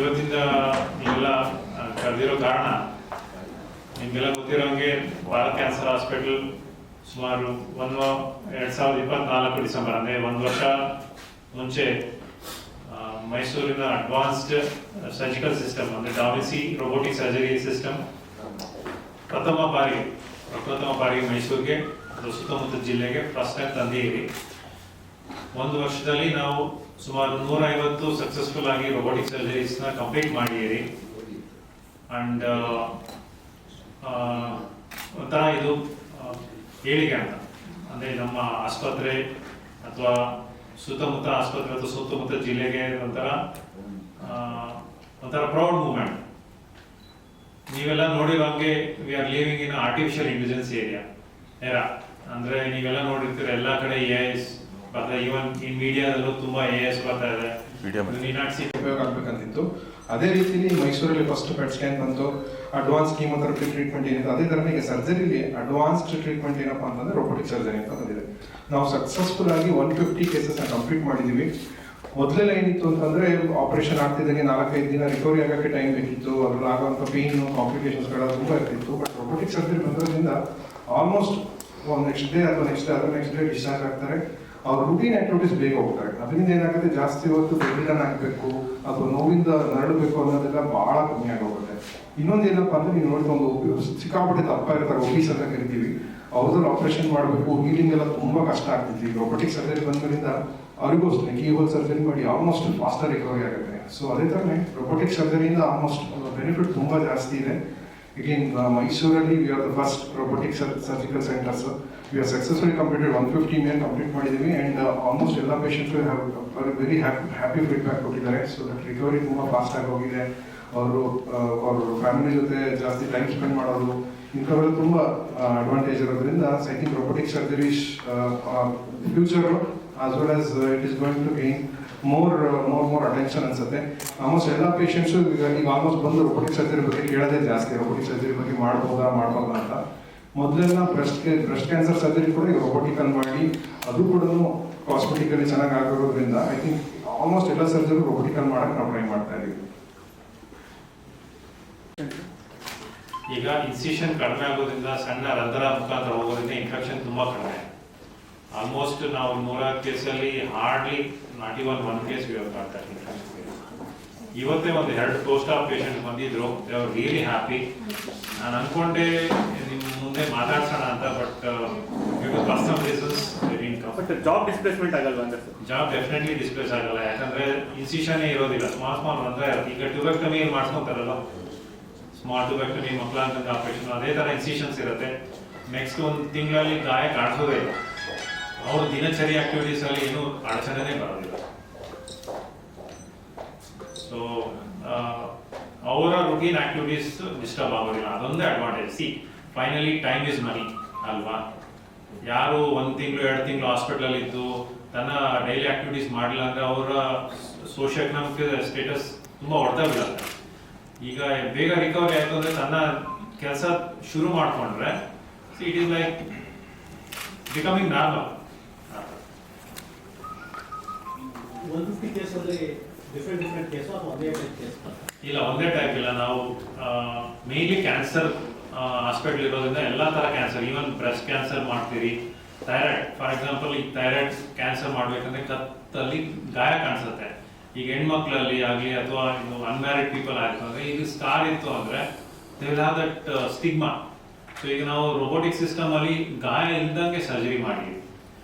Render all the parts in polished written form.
ಇವತ್ತಿಂದ ನೀವೆಲ್ಲ ಕರೆದಿರೋ ಕಾರಣ ನಿಮಗೆಲ್ಲ ಗೊತ್ತಿರೋಂಗೆ ಭಾರತ್ ಕ್ಯಾನ್ಸರ್ ಹಾಸ್ಪಿಟಲ್ ಸುಮಾರು 2024 ಡಿಸೆಂಬರ್ ಅಂದರೆ 1 ವರ್ಷ ಮುಂಚೆ ಮೈಸೂರಿನ ಅಡ್ವಾನ್ಸ್ಡ್ ಸರ್ಜಿಕಲ್ ಸಿಸ್ಟಮ್ ಅಂದರೆ ಡಾವಿಸಿ ರೋಬೋಟಿಕ್ ಸರ್ಜರಿ ಸಿಸ್ಟಮ್ ಪ್ರಥಮ ಬಾರಿಗೆ ಮೈಸೂರಿಗೆ ಸುತ್ತಮುತ್ತ ಜಿಲ್ಲೆಗೆ ಫಸ್ಟ್ ಟೈಮ್ ತಂದಿದ್ದೀವಿ. 1 ವರ್ಷದಲ್ಲಿ ನಾವು ಸುಮಾರು 150 ಸಕ್ಸಸ್ಫುಲ್ ಆಗಿ ರೋಬೋಟಿಕ್ ಸರ್ಜರೀಸ್ನ ಕಂಪ್ಲೀಟ್ ಮಾಡಿದ್ದೀರಿ. ಅಂಡ್ ಒಂಥರ ಇದು ಏಳಿಗೆ ಅಂತ ಅಂದರೆ ನಮ್ಮ ಆಸ್ಪತ್ರೆ ಅಥವಾ ಸುತ್ತಮುತ್ತ ಆಸ್ಪತ್ರೆ ಅಥವಾ ಸುತ್ತಮುತ್ತ ಜಿಲ್ಲೆಗೆ ಒಂಥರ ಪ್ರೌಡ್ ಮೂಮೆಂಟ್. ನೀವೆಲ್ಲ ನೋಡಿರೋಂಗೆ we are living in artificial intelligence era. ಅಂದರೆ ನೀವೆಲ್ಲ ನೋಡಿರ್ತೀರ ಎಲ್ಲ ಕಡೆ AI ಬರ್ತಾ, ಈವನ್ ಇನ್ ಮೀಡಿಯಾದಲ್ಲೂ ತುಂಬಾ AI ಬರ್ತಾ ಇದೆ. ಉಪಯೋಗ ಆಗ್ಬೇಕಂತಿತ್ತು. ಅದೇ ರೀತಿಲಿ ಮೈಸೂರಲ್ಲಿ ಫಸ್ಟ್ ಪೆಟ್ ಸ್ಕ್ಯಾನ್ ಬಂತು, ಅಡ್ವಾನ್ಸ್ ಕೀಮೋಥೆರಪಿ ಟ್ರೀಟ್ಮೆಂಟ್ ಏನಿತ್ತು ಅದೇ ಥರನೇ ಈಗ ಸರ್ಜರಿಲಿ ಅಡ್ವಾನ್ಸ್ಡ್ ಟ್ರೀಟ್ಮೆಂಟ್ ಏನಪ್ಪಾ ಅಂತಂದ್ರೆ ರೋಬೋಟಿಕ್ ಸರ್ಜರಿ ಅಂತ ಬಂದಿದೆ. ನಾವು ಸಕ್ಸಸ್ಫುಲ್ ಆಗಿ 150 ಕೇಸಸ್ನ ಕಂಪ್ಲೀಟ್ ಮಾಡಿದ್ದೀವಿ. ಮೊದಲೆಲ್ಲ ಏನಿತ್ತು ಅಂತಂದ್ರೆ ಆಪರೇಷನ್ ಆಗ್ತಿದ್ದಂಗೆ 4-5 ದಿನ ರಿಕವರಿ ಆಗೋಕ್ಕೆ ಟೈಮ್ ಬೇಕಿತ್ತು. ಅದ್ರಲ್ಲಿ ಆಗುವಂಥ ಪೇನ್ ಕಾಂಪ್ಲಿಕೇಶನ್ಸ್ಗಳ ತುಂಬ ಇರ್ತಿತ್ತು. ಬಟ್ ರೋಬೋಟಿಕ್ ಸರ್ಜರಿ ಬಂದ್ರಿಂದ ಆಲ್ಮೋಸ್ಟ್ ನೆಕ್ಸ್ಟ್ ಡೇ ಅಥವಾ ನೆಕ್ಸ್ಟ್ ಡೇ ಡಿಸ್ಚಾರ್ಜ್ ಆಗ್ತಾರೆ. ಅವ್ರ ರೂಟೀನ್ ಆಕ್ಟಿವಿಟೀಸ್ ಬೇಗ ಹೋಗ್ತಾರೆ. ಅದರಿಂದ ಏನಾಗುತ್ತೆ, ಜಾಸ್ತಿ ಹೊತ್ತು ಬೆಡ್ರಿಡನ್ ಆಗಬೇಕು ಅಥವಾ ನೋವಿಂದ ನರಳಬೇಕು ಅನ್ನೋದೆಲ್ಲ ಬಹಳ ಕಮ್ಮಿ ಆಗೋಗುತ್ತೆ. ಇನ್ನೊಂದು ಏನಪ್ಪಾ ಅಂದ್ರೆ ನೀವು ನೋಡ್ಕೊಂಡು ಸಿಕ್ಕಾಪಟ್ಟೆ ದಪ್ಪ ಇರ್ತಾರೆ, ಒಬೀಸ್ ಅಂತ ಕರಿತೀವಿ. ಅವ್ರದ್ದು ಆಪರೇಷನ್ ಮಾಡಬೇಕು, ಹೀಲಿಂಗ್ ಎಲ್ಲ ತುಂಬಾ ಕಷ್ಟ ಆಗ್ತಿತ್ತು. ಈಗ ರೋಬೋಟಿಕ್ ಸರ್ಜರಿ ಬಂದ್ರಿಂದ ಅವ್ರಿಗೂ ಅಷ್ಟೇ ಕೀಬೋಲ್ ಸರ್ಜರಿ ಮಾಡಿ ಆಲ್ಮೋಸ್ಟ್ ಫಾಸ್ಟರ್ ರಿಕವರಿ ಆಗುತ್ತೆ. ಸೊ ಅದೇ ಥರನೇ ರೋಬೋಟಿಕ್ ಸರ್ಜರಿಯಿಂದ ಆಲ್ಮೋಸ್ಟ್ ಬೆನಿಫಿಟ್ ತುಂಬಾ ಜಾಸ್ತಿ ಇದೆ. Again, ಮೈಸೂರಲ್ಲಿ we are the first robotic surgical centers. We have successfully completed 150 men complete ಮಾಡಿದ್ದೀವಿ. ಆ್ಯಂಡ್ ಆಲ್ಮೋಸ್ಟ್ ಎಲ್ಲ patients have very happy feedback ಕೊಟ್ಟಿದ್ದಾರೆ. ಸೊ ದಟ್ ರಿಕವರಿ ತುಂಬ ಫಾಸ್ಟ್ ಆಗಿ ಹೋಗಿದೆ. ಅವರು ಫ್ಯಾಮಿಲಿ ಜೊತೆ ಜಾಸ್ತಿ ಟೈಮ್ ಸ್ಪೆಂಡ್ ಮಾಡೋದು ಇಂಥವೆಲ್ಲ ತುಂಬ ಅಡ್ವಾಂಟೇಜ್ ಇರೋದ್ರಿಂದ I think robotic surgeries future as well as it is going to gain more attention ಅನ್ಸುತ್ತೆ. ಆಲ್ಮೋಸ್ಟ್ ಎಲ್ಲ ಪೇಷಂಟ್ಸು ಈಗ ಆಲ್ಮೋಸ್ಟ್ ಬಂದು ರೋಬೋಟಿಕ್ ಸರ್ಜರಿ ಬಗ್ಗೆ ಕೇಳೋದೇ ಜಾಸ್ತಿ. ರೋಬೋಟಿಕ್ ಸರ್ಜರಿ ಬಗ್ಗೆ ಮಾಡ್ಬೋದಾ ಅಂತ. ಮೊದಲೆಲ್ಲ ಬ್ರೆಸ್ಟ್ ಕ್ಯಾನ್ಸರ್ ಸರ್ಜರಿ ಕೂಡ ಈಗ ರೋಬೋಟಿಕಲ್ ಮಾಡಿ ಅದು ಕೂಡ ಕಾಸ್ಮೆಟಿಕಲಿ ಚೆನ್ನಾಗಿ ಆಗಿರೋದ್ರಿಂದ ಐ ಥಿಂಕ್ ಆಲ್ಮೋಸ್ಟ್ ಎಲ್ಲ ಸರ್ಜರಿ ರೋಬೋಟಿಕಲ್ ಮಾಡಕ್ಕೆ ನಾವು ಟ್ರೈ ಮಾಡ್ತಾ ಇದ್ದೀವಿ. ಈಗ ಇನ್ಸಿಷನ್ ಕಡಿಮೆ ಆಗೋದ್ರಿಂದ ಸಣ್ಣ ರಂಧ್ರ ಮುಖಾಂತರ ಹೋಗೋದ್ರಿಂದ ಇನ್ಫೆಕ್ಷನ್ ತುಂಬಾ ಕಡಿಮೆ. ಆಲ್ಮೋಸ್ಟ್ ನಾವು 100 ಕೇಸಲ್ಲಿ hardly not even 1 case we have got that infection. ಇವತ್ತೇ ಒಂದು 2 ಪೋಸ್ಟ್ ಆಫ್ ಪೇಷಂಟ್ ಬಂದಿದ್ರು. They are really happy. ನಾನು ಅನ್ಕೊಂಡೆ ನಿಮ್ಮ ಮುಂದೆ ಮಾತಾಡ್ಸೋಣ ಅಂತ, but due to personal reasons they didn't come. But job displacement ಆಗಲ್ವಾ ಅಂದ್ರೆ? ಜಾಬ್ ಡೆಫಿನೆಟ್ಲಿ ಡಿಸ್ಪ್ಲೇಸ್ ಆಗಲ್ಲ. ಯಾಕಂದ್ರೆ ಇನ್ಸಿಷನ್ನೇ ಇರೋದಿಲ್ಲ, ಸ್ಮಾಲ್ ರಂಧ್ರ ಇರುತ್ತೆ. ಈಗ ಟ್ಯೂಬೆಕ್ಟಮಿ ಏನು ಮಾಡಿಸ್ಕೊಂತಾರಲ್ಲ, ಸ್ಮಾಲ್ ಟ್ಯೂಬೆಕ್ಟಮಿ ಮಕ್ಕಳಂತ ಆಪರೇಷನ್, ಅದೇ ಥರ ಇನ್ಸಿಷನ್ಸ್ ಇರುತ್ತೆ. ನೆಕ್ಸ್ಟ್ 1 ತಿಂಗಳಲ್ಲಿ ಗಾಯ ಕಾಣಿಸೋದೇ ಇಲ್ಲ. ಅವ್ರ ದಿನಚರಿ ಆಕ್ಟಿವಿಟೀಸ್ ಅಲ್ಲಿ ಏನು ಅಡಚಣೆನೇ ಬರೋದಿಲ್ಲ. ಸೊ ಅವರ ರುಟೀನ್ ಆಕ್ಟಿವಿಟೀಸ್ ಡಿಸ್ಟರ್ಬ್ ಆಗೋದಿಲ್ಲ. ಅದೊಂದೇ ಅಡ್ವಾಂಟೇಜ್. ಫೈನಲಿ ಟೈಮ್ ಇಸ್ ಮನಿ ಅಲ್ವಾ? ಯಾರು 1 ತಿಂಗಳು 2 ತಿಂಗಳು ಹಾಸ್ಪಿಟಲ್ ಇದ್ದು ತನ್ನ ಡೈಲಿ ಆಕ್ಟಿವಿಟೀಸ್ ಮಾಡಿಲ್ಲ ಅಂದ್ರೆ ಅವರ ಸೋಷಿಯೋ ಎಕನಾಮಿಕ್ ಸ್ಟೇಟಸ್ ತುಂಬಾ ಹೊಡೆದ ಬೀಳುತ್ತೆ. ಈಗ ಬೇಗ ರಿಕವರಿ ಆಯ್ತು ಅಂದ್ರೆ ತನ್ನ ಕೆಲಸ ಶುರು ಮಾಡ್ಕೊಂಡ್ರೆ it is like becoming normal. 150 ಕೇಸಲ್ಲಿ ಡಿಫರೆಂಟ್ ಕೇಸು ಅಥವಾ ಒಂದೇ ಟೈಪ್ ಕೇಸ್? ಇಲ್ಲ, ಒಂದೇ ಟೈಪ್ ಇಲ್ಲ. ನಾವು ಮೇನ್ಲಿ ಕ್ಯಾನ್ಸರ್ ಹಾಸ್ಪಿಟಲ್ ಇರೋದ್ರಿಂದ ಎಲ್ಲ ಥರ ಕ್ಯಾನ್ಸರ್, ಈವನ್ ಬ್ರೆಸ್ಟ್ ಕ್ಯಾನ್ಸರ್ ಮಾಡ್ತೀರಿ, ಥೈರಾಯ್ಡ್ ಫಾರ್ ಎಕ್ಸಾಂಪಲ್. ಈಗ ಥೈರಾಯ್ಡ್ ಕ್ಯಾನ್ಸರ್ ಮಾಡ್ಬೇಕಂದ್ರೆ ಕತ್ತಲ್ಲಿ ಗಾಯ ಕಾಣಿಸುತ್ತೆ. ಈಗ ಹೆಣ್ಮಕ್ಳಲ್ಲಿ ಆಗಲಿ ಅಥವಾ ಅನ್ಮ್ಯಾರಿಡ್ ಪೀಪಲ್ ಆಯಿತು ಅಂದರೆ ಇದು ಸ್ಟಾರ್ ಇತ್ತು ಅಂದರೆ they will have that stigma. So ಈಗ ನಾವು ರೋಬೋಟಿಕ್ ಸಿಸ್ಟಮ್ ಅಲ್ಲಿ ಗಾಯ ಇಲ್ದಂಗೆ ಸರ್ಜರಿ ಮಾಡಿದ್ವಿ,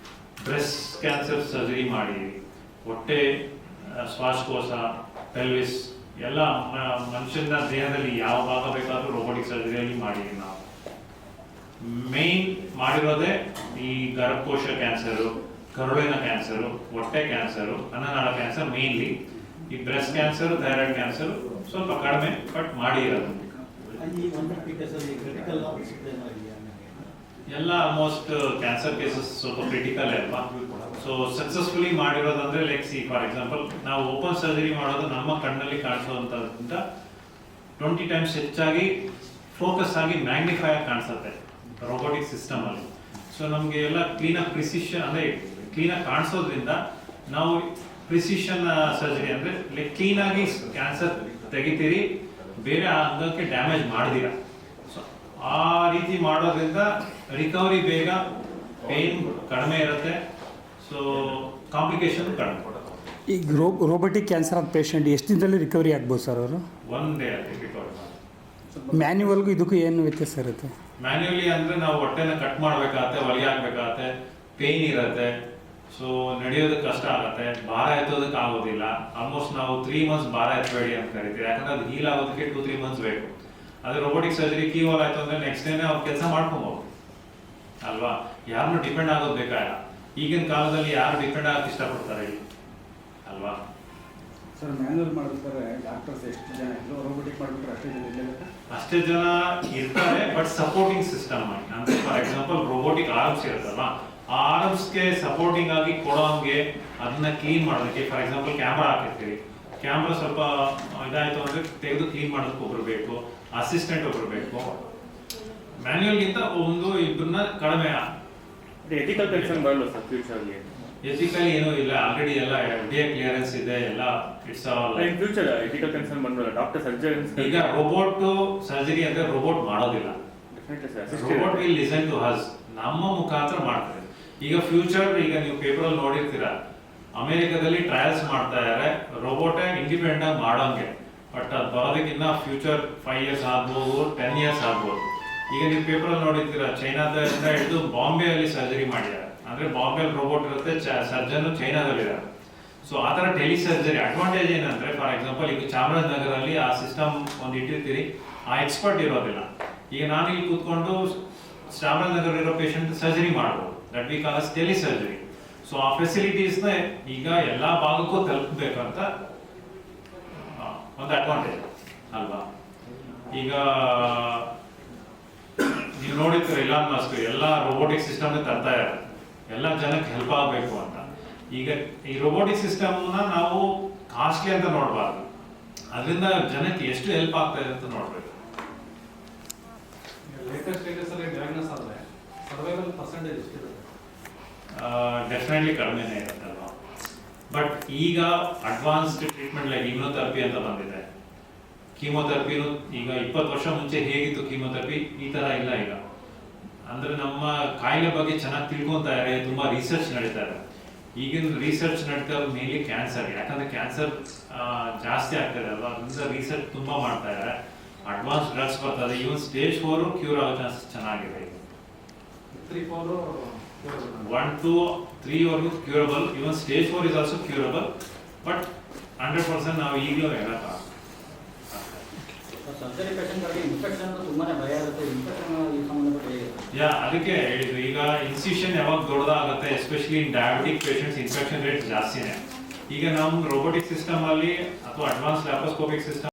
ಬ್ರೆಸ್ಟ್ ಕ್ಯಾನ್ಸರ್ ಸರ್ಜರಿ ಮಾಡಿದ್ವಿ, ಹೊಟ್ಟೆ, ಶ್ವಾಸಕೋಶ, ಪೆಲ್ವಿಸ್ ಎಲ್ಲ ಮನುಷ್ಯನ ದೇಹದಲ್ಲಿ ಯಾವ ಭಾಗ ಬೇಕಾದರೂ ರೋಬೋಟಿಕ್ ಸರ್ಜರಿಯಲ್ಲಿ ಮಾಡಿದ್ವಿ. ನಾವು ಮೇನ್ ಮಾಡಿರೋದೇ ಈ ಗರ್ಭಕೋಶ ಕ್ಯಾನ್ಸರು, ಕರುಳಿನ ಕ್ಯಾನ್ಸರು, ಹೊಟ್ಟೆ ಕ್ಯಾನ್ಸರು, ಅನ್ನನಾಳ ಕ್ಯಾನ್ಸರ್ ಮೇನ್ಲಿ. ಈ ಬ್ರೆಸ್ಟ್ ಕ್ಯಾನ್ಸರ್, ಥೈರಾಯ್ಡ್ ಕ್ಯಾನ್ಸರ್ ಸ್ವಲ್ಪ ಕಡಿಮೆ, ಬಟ್ ಮಾಡಿರೋದು ಎಲ್ಲ ಆಲ್ಮೋಸ್ಟ್ ಕ್ಯಾನ್ಸರ್ ಕೇಸಸ್ ಸ್ವಲ್ಪ ಕ್ರಿಟಿಕಲ್ ಅಲ್ವಾ. ಸೊ ಸಕ್ಸಸ್ಫುಲಿ ಮಾಡಿರೋದಂದ್ರೆ ಲೈಕ್ ಫಾರ್ ಎಕ್ಸಾಂಪಲ್ ನಾವು ಓಪನ್ ಸರ್ಜರಿ ಮಾಡೋದು ನಮ್ಮ ಕಣ್ಣಲ್ಲಿ ಕಾಣಿಸೋದಂತ 20 ಟೈಮ್ಸ್ ಹೆಚ್ಚಾಗಿ ಫೋಕಸ್ ಆಗಿ ಮ್ಯಾಗ್ನಿಫೈ ಆಗಿ ಕಾಣಿಸುತ್ತೆ ರೋಬೋಟಿಕ್ ಸಿಸ್ಟಮ್ ಅಲ್ಲಿ. ಸೊ ನಮಗೆ ಎಲ್ಲ ಕ್ಲೀನಾಗಿ ಪ್ರಿಸಿಷನ್ ಅಂದರೆ ಕ್ಲೀನಾಗಿ ಕಾಣಿಸೋದ್ರಿಂದ ನಾವು ಪ್ರಿಸಿಷನ್ ಸರ್ಜರಿ ಅಂದ್ರೆ ಲೈಕ್ ಕ್ಲೀನ್ ಆಗಿ ಕ್ಯಾನ್ಸರ್ ತೆಗಿತೀರಿ, ಬೇರೆ ಅಂಗಕ್ಕೆ ಡ್ಯಾಮೇಜ್ ಮಾಡಿದಿರ. ಸೊ ಆ ರೀತಿ ಮಾಡೋದ್ರಿಂದ ರಿಕವರಿ ಬೇಗ, ಪೇನ್ ಕಡಿಮೆ ಇರುತ್ತೆ, ಸೊ ಕಾಂಪ್ಲಿಕೇಶನ್ ಕಡಿಮೆ. ಈಗ ರೋಬೋಟಿಕ್ ಕ್ಯಾನ್ಸರ್ ಆದ ಪೇಷಂಟ್ ಎಷ್ಟು ದಿನದಲ್ಲಿ ರಿಕವರಿ ಆಗ್ಬೋದು ಸರ್ ಅವರು? ಒನ್ ಡೇ ಅಲ್ಲಿ ರಿಕವರಿ. ಮ್ಯಾನ್ಯುವಲ್ಗೂ ಇದಕ್ಕೂ ಏನು ವ್ಯತ್ಯಾಸ ಇರುತ್ತೆ? ಮ್ಯಾನ್ಯುವಲಿ ಅಂದ್ರೆ ನಾವು ಹೊಟ್ಟೆನ ಕಟ್ ಮಾಡ್ಬೇಕಾಗತ್ತೆ, ಹೊಲಿಗೆ ಹಾಕ್ಬೇಕಾಗತ್ತೆ, ಪೇನ್ ಇರುತ್ತೆ, ಸೊ ನಡೆಯೋದಕ್ಕೆ ಕಷ್ಟ ಆಗುತ್ತೆ, ಭಾರ ಎತ್ತೋದಕ್ಕೆ ಆಗೋದಿಲ್ಲ. ಆಲ್ಮೋಸ್ಟ್ ನಾವು 3 months ಭಾರ ಎತ್ತಬೇಡಿ ಅಂತ ಕರಿತೀವಿ, ಯಾಕಂದ್ರೆ ಅದು ಹೀಲ್ ಆಗೋದಕ್ಕೆ 2-3 months ಬೇಕು. ಅದೇ ರೋಬೋಟಿಕ್ ಸರ್ಜರಿ ಕೀ ಹೋಲ್ ಆಯ್ತು ಅಂದ್ರೆ ನೆಕ್ಸ್ಟ್ ಡೇನೆ ಅವ್ರು ಕೆಲಸ ಮಾಡ್ಕೊಬೋದು ಅಲ್ವಾ. ಯಾರನ್ನು ಡಿಪೆಂಡ್ ಆಗೋದು ಬೇಕಾಗಿಲ್ಲ. ಈಗಿನ ಕಾಲದಲ್ಲಿ ಯಾರು ಡಿಪೆಂಡ್ ಆಗಕ್ಕೆ ಇಷ್ಟಪಡ್ತಾರೆ ಅಲ್ವಾ? ಸರ್ ಮ್ಯಾನ್ಯಲ್ ಮಾಡಿದ್ರೆ ಡಾಕ್ಟರ್ಸ್ ಎಷ್ಟು ಜನ ಇದ್ರು, ರೋಬೋಟಿಕ್ ಮಾಡಿಬಿಟ್ರೆ ಅಷ್ಟೇ ಜನ ಇರಲೇಬೇಕಾ? ಅಷ್ಟೇ ಜನ ಇರ್ತಾರೆ, ಬಟ್ ಸಪೋರ್ಟಿಂಗ್ ಸಿಸ್ಟಮ್ ಆಗಿ. ಅಂದ್ರೆ ಫಾರ್ ಎಕ್ಸಾಂಪಲ್ ರೋಬೋಟಿಕ್ ಆರ್ಮ್ಸ್ ಇರುತ್ತಲ್ವಾ, ಆ ಆರ್ಮ್ಸ್ಗೆ ಸಪೋರ್ಟಿಂಗ್ ಆಗಿ ಕೊಡೋಂಗೆ, ಅದನ್ನ ಕ್ಲೀನ್ ಮಾಡೋದಕ್ಕೆ ಫಾರ್ ಎಕ್ಸಾಂಪಲ್ ಕ್ಯಾಮ್ರಾ ಹಾಕಿರ್ತೀವಿ, ಕ್ಯಾಮ್ರಾ ಸ್ವಲ್ಪ ಇದಾಯ್ತು ಅಂದ್ರೆ ತೆಗೆದು ಕ್ಲೀನ್ ಮಾಡೋದಕ್ಕೆ ಒಬ್ರು ಬೇಕು, ಅಸಿಸ್ಟೆಂಟ್ ಒಬ್ರು ಬೇಕು. ಮ್ಯಾನ್ಯುವಲ್ಗಿಂತ ಒಂದು ಇಬ್ಬರನ್ನ ಕಡಿಮೆ. ಎಥಿಕಲ್ ಕನ್ಸರ್ನ್ ಬರಲ್ಲ ಸರ್ ಫ್ಯೂಚರ್ಗೆ? ಎಥಿಕಲಿ ಏನೂ ಇಲ್ಲ, ಆಲ್ರೆಡಿ ಎಲ್ಲ FDA ಕ್ಲಿಯರೆನ್ಸ್ ಇದೆ, ಎಲ್ಲ it's all. In future ethical concern ಬಂದ್ರಲ್ಲ ಡಾಕ್ಟರ್ ಸರ್ಜನ್ಸ್ ಈಗ ರೋಬೋಟ್ ಸರ್ಜರಿ ಅಂದ್ರೆ ರೋಬೋಟ್ ಮಾಡೋದಿಲ್ಲ, definitely sir. Robot will listen to us, ನಮ್ಮ ಮುಖಾಂತರ ಮಾಡ್ತಾರೆ. ಈಗ ಫ್ಯೂಚರ್, ಈಗ ನೀವು ಪೇಪರ್ ಅಲ್ಲಿ ನೋಡಿರ್ತೀರಾ, ಅಮೆರಿಕದಲ್ಲಿ ಟ್ರಯಲ್ಸ್ ಮಾಡ್ತಾ ಇದ್ದಾರೆ ರೋಬೋಟೇ ಇಂಡಿಪೆಂಡೆಂಟ್ ಆಗಿ ಮಾಡೋಂಗೆ. ಬಟ್ ಅದು ಬರೋದಕ್ಕಿಂತ ಫ್ಯೂಚರ್ 5 years ಆಗ್ಬೋದು, 10 years ಆಗ್ಬೋದು. ಈಗ ನೀವು ಪೇಪರ್ ಅಲ್ಲಿ ನೋಡಿರ್ತೀರಾ, ಚೈನಾದಿಂದ ಹಿಡಿದು ಬಾಂಬೆ ಅಲ್ಲಿ ಸರ್ಜರಿ ಮಾಡಿದ್ದಾರೆ. ಅಂದ್ರೆ ಬಾಂಬೆ ರೋಬೋಟ್ ಇರುತ್ತೆ, ಸರ್ಜನ್ ಚೈನಾದಲ್ಲಿದ್ದಾರೆ. ಸೊ ಆ ಥರ ಟೆಲಿ ಸರ್ಜರಿ ಅಡ್ವಾಂಟೇಜ್ ಏನಂದ್ರೆ, ಫಾರ್ ಎಕ್ಸಾಂಪಲ್ ಈಗ ಚಾಮರಾಜನಗರಲ್ಲಿ ಆ ಸಿಸ್ಟಮ್ ಒಂದು ಇಟ್ಟಿರ್ತೀರಿ, ಆ ಎಕ್ಸ್ಪರ್ಟ್ ಇರೋದಿಲ್ಲ. ಈಗ ನಾನು ಇಲ್ಲಿ ಕೂತ್ಕೊಂಡು ಚಾಮರಾಜನಗರ ಇರೋ ಪೇಷಂಟ್ ಸರ್ಜರಿ ಮಾಡ್ಬೋದು, that we call tele surgery. So ಆ ಫೆಸಿಲಿಟೀಸ್ನ ಈಗ ಎಲ್ಲಾ ಭಾಗಕ್ಕೂ ತಲುಪಬೇಕಂತ ಒಂದು ಅಡ್ವಾಂಟೇಜ್ ಅಲ್ವಾ. ಈಗ ನೀವು ನೋಡಿದ್ರೆ ಇಲಾನ್ ಮಸ್ಕ್ ಎಲ್ಲ ರೋಬೋಟಿಕ್ ಸಿಸ್ಟಮ್ ತರ್ತಾ ಇದ್ದಾರೆ, ಎಲ್ಲ ಜನಕ್ಕೆ ಹೆಲ್ಪ್ ಆಗಬೇಕು ಅಂತ. ಈಗ ಈ ರೋಬೋಟಿಕ್ ಸಿಸ್ಟಮ್ನ ನಾವು ಕಾಸ್ಟ್ಲಿ ಅಂತ ನೋಡಬಾರ್ದು, ಅದರಿಂದ ಜನಕ್ಕೆ ಎಷ್ಟು ಹೆಲ್ಪ್ ಆಗ್ತಾ ಇದೆ ಅಂತ ನೋಡ್ಬೇಕು. ಲೇಟೆಸ್ಟ್ ಸ್ಟೇಟಸ್ ಅಲ್ಲಿ ಡಯಾಗ್ನೋಸ್ ಆದ್ರೆ ಸರ್ವೈವಲ್ ಪರ್ಸೆಂಟೇಜ್ ಎಷ್ಟಿರುತ್ತೆ? ಡೆಫಿನೆಟ್ಲಿ ಕಡಿಮೆನೇ ಇರುತ್ತಲ್ವಾ. ಬಟ್ ಈಗ ಅಡ್ವಾನ್ಸ್ಡ್ ಟ್ರೀಟ್ಮೆಂಟ್ ಲೈಕ್ ಇಮ್ಯುನೊಥೆರಪಿ ಅಂತ ಬಂದಿದೆ. ಕೀಮೋಥೆರಪಿನೂ ಈಗ 20 ವರ್ಷ ಮುಂಚೆ ಹೇಗಿತ್ತು ಕೀಮೋಥೆರಪಿ, ಈ ತರ ಇಲ್ಲ ಈಗ. ಅಂದ್ರೆ ನಮ್ಮ ಕಾಯಿಲೆ ಬಗ್ಗೆ ಚೆನ್ನಾಗಿ ತಿಳ್ಕೊಂತಾ ಇದ್ದಾರೆ, ತುಂಬಾ ರಿಸರ್ಚ್ ನಡೀತಾ ಇದೆ. ಈಗಿನ ರಿಸರ್ಚ್ ನಡೀತಾ ಇರೋದು ಮೇನ್ಲಿ ಕ್ಯಾನ್ಸರ್, ಯಾಕಂದ್ರೆ ಕ್ಯಾನ್ಸರ್ ಜಾಸ್ತಿ ಆಗ್ತಾ ಇದೆ ಅಲ್ವಾ, ಅದರಿಂದ ರಿಸರ್ಚ್ ತುಂಬಾ ಮಾಡ್ತಾ ಇದ್ದಾರೆ. ಅಡ್ವಾನ್ಸ್ ಡ್ರಗ್ಸ್ ಬರ್ತದೆ, ಇವನ್ ಸ್ಟೇಜ್ 4 ಕ್ಯೂರ್ ಆಗೋ ಚಾನ್ಸಸ್ ಚೆನ್ನಾಗಿದೆ. 3-4 1 to 3 ವರೆಗೂ curable, even stage 4 is also curable, but 100% ನಾವು ಈಗಲೂ ಹೇಳಕ್ಕಾಗಲ್ಲ. ಸರ್ಜರಿ ಪೇಷಂಟ್ಗಳಿಗೆ ಇನ್ಫೆಕ್ಷನ್ ತುಂಬಾನೇ ಭಯ ಇರುತ್ತೆ, ಇನ್ಫೆಕ್ಷನ್ ಈ ಸಂಬಂಧಪಟ್ಟ ಯಾ ಅದಕ್ಕೆ ಹೇಳಿದ್ರು, ಈಗ ಇನ್ಸಿಷನ್ ಯಾವಾಗ ದೊಡ್ಡದಾಗುತ್ತೆ, especially in diabetic patients infection rate ಜಾಸ್ತಿನೇ. ಈಗ ನಮ್ಮ ರೋಬೋಟಿಕ್ ಸಿಸ್ಟಮ್ ಅಲ್ಲಿ ಅಥವಾ ಅಡ್ವಾನ್ಸ್ ಲ್ಯಾಪ್ರೋಸ್ಕೋಪಿಕ್ ಸಿಸ್ಟಮ್